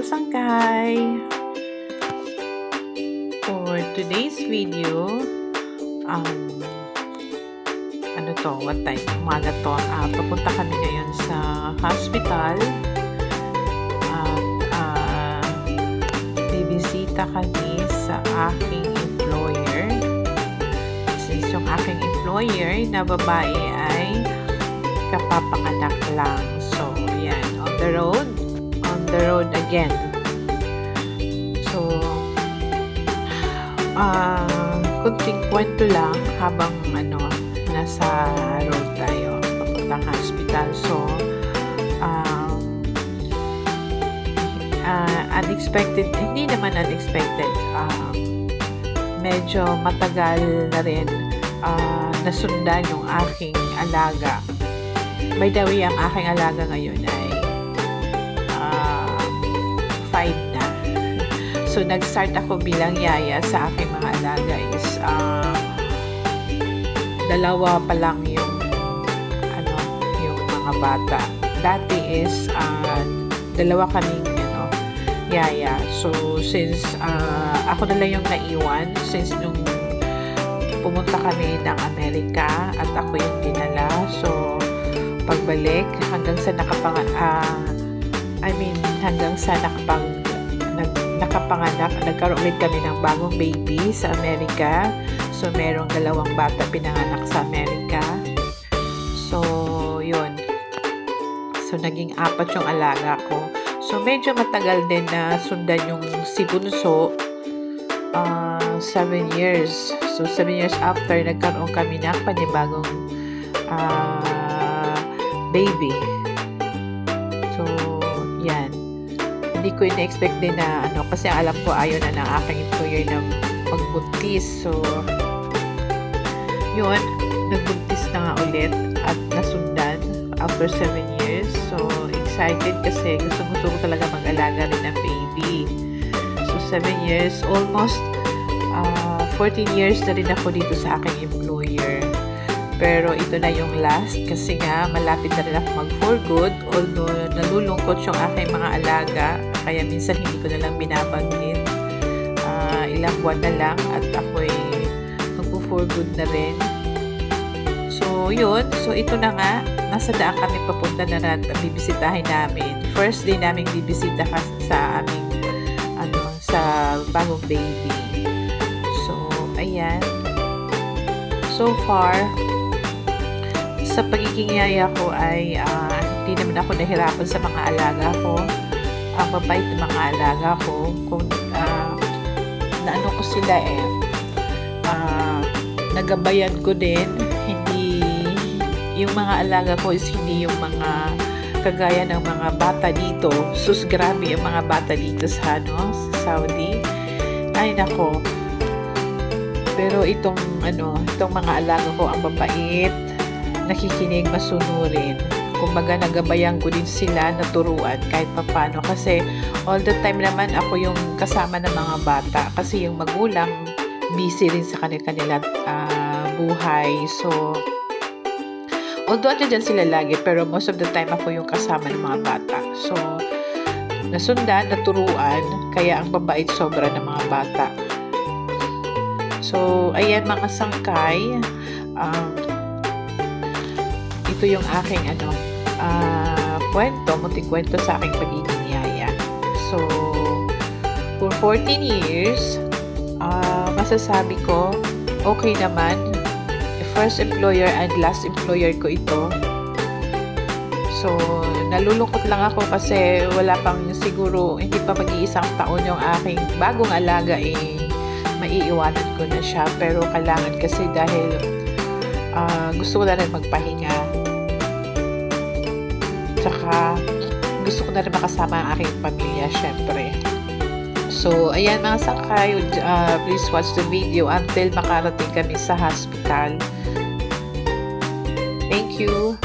sangkay! For today's video, what time? Umaga to. Papunta kami ngayon sa hospital at bibisita kami sa aking employer. Since yung aking employer na babae ay kapapanganak lang. So, yan. On the road again. So, kunting kwento lang habang nasa road tayo papuntang hospital. So, unexpected, hindi naman unexpected, medyo matagal na rin nasundan yung aking alaga. By the way, ang aking alaga ngayon ay 5 na. So, nag-start ako bilang yaya sa aking mga alaga is dalawa pa lang yung mga bata. Dati is dalawa kaming yaya. So, since ako na lang yung naiwan since nung pumunta kami ng Amerika at ako yung dinala. So, pagbalik hanggang sa nakapanganak, nagkaroon ulit kami ng bagong baby sa Amerika. So, merong dalawang bata pinanganak sa Amerika. So, yun. So, naging 4 yung alaga ko. So, medyo matagal din na sundan yung si Bunso. 7 years. So, 7 years after, nagkaroon kami ng panibagong baby. So, yan. Hindi ko ina-expect din na kasi alam ko ayaw na ng aking employer na magbuntis. So, yun. Nagbuntis na nga ulit at nasundan after 7 years. So, excited kasi gusto ko talaga mag-alaga rin ng baby. So, 7 years, almost 14 years na rin ako dito sa aking employer. Pero ito na yung last kasi nga malapit na rin ako mag-for good. Although nalulungkot yung aking mga alaga, kaya minsan hindi ko na lang binabanggit. Ilang buwan na lang at ako'y mag-for good na rin. So, yun. So, ito na nga. Nasa daan kami papunta na bibisitahin namin. First day namin bibisita sa aming sa bagong baby. So, ayan. So far, sa pagiging yaya ko ay hindi naman ako nahirapan sa mga alaga ko. Ang mabait ng mga alaga ko. Kung naano ko sila nagabayan ko din. Hindi yung mga alaga ko is hindi yung mga kagaya ng mga bata dito. Sus, grabe yung mga bata dito sa Saudi. Ay nako. Pero itong mga alaga ko ang mabait, nakikinig, masunurin. Kumbaga nagabayan ko din sila, naturuan kahit papano kasi all the time naman ako yung kasama ng mga bata kasi yung magulang busy rin sa kanila buhay. So, although dyan sila lagi, pero most of the time ako yung kasama ng mga bata. So, nasundan, naturuan, kaya ang babait sobra ng mga bata. So, ayan mga sangkay. Ito yung aking munting kwento sa aking pagiging yaya. So, for 14 years, masasabi ko, okay naman. First employer and last employer ko ito. So, nalulungkot lang ako kasi wala pang siguro, hindi pa mag-iisang taon yung aking bagong alaga maiiwanan ko na siya. Pero kailangan kasi dahil gusto ko na rin magpahinga. Tsaka, gusto ko na rin makasama ang aking pamilya, syempre. So, ayan mga sangkay, please watch the video until makarating kami sa hospital. Thank you.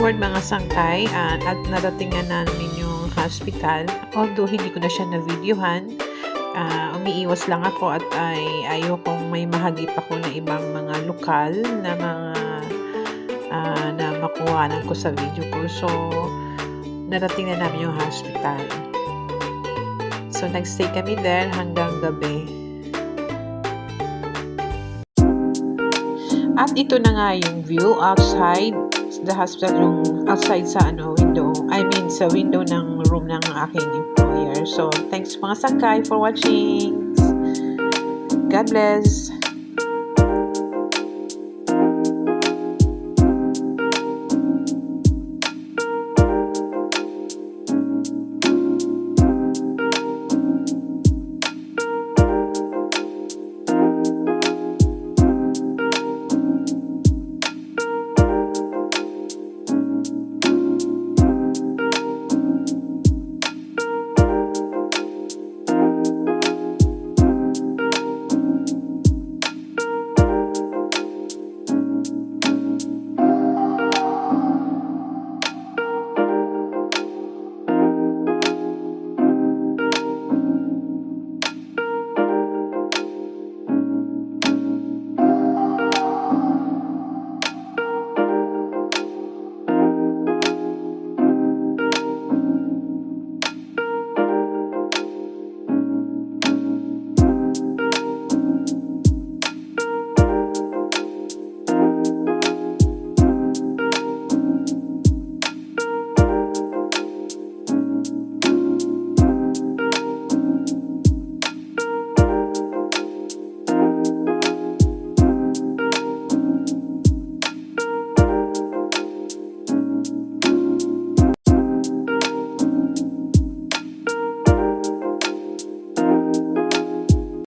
forward mga sangkay at naratingan namin yung hospital. Although hindi ko na siya na-videohan, umiiwas lang ako at ayokong may mahagip ako na ibang mga lokal na mga na makuhanan ko sa video ko. So, narating na namin yung hospital. So, nagstay kami there hanggang gabi. At ito na nga yung view outside the hospital, yung outside sa window. I mean, sa window ng room ng aking employer. So, thanks mga sangkay for watching. God bless.